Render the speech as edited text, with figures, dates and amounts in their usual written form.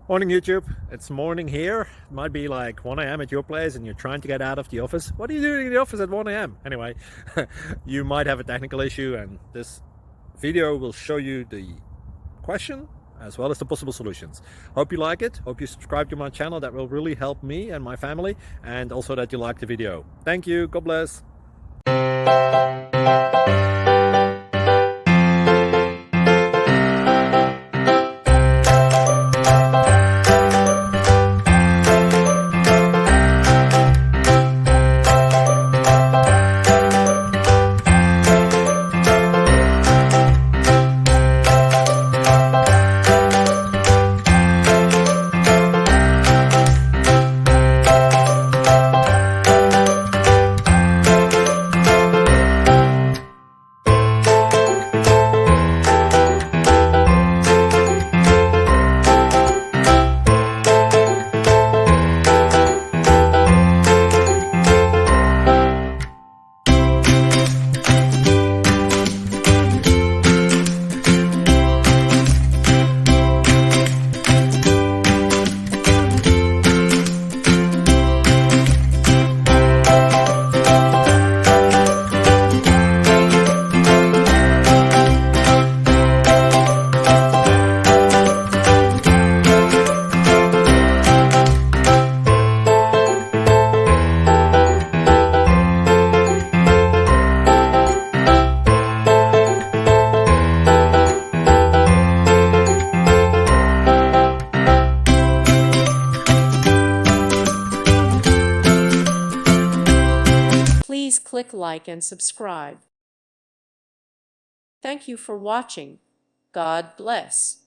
Morning YouTube, it's morning here. It might be like 1 a.m. at your place and you're trying to get out of the office. What are you doing in the office at 1 a.m.? Anyway, you might have a technical issue and this video will show you the question as well as the possible solutions. Hope you like it, hope you subscribe to my channel. That will really help me and my family, and also that you like the video. Thank you, God bless. Please click like and subscribe. Thank you for watching. God bless.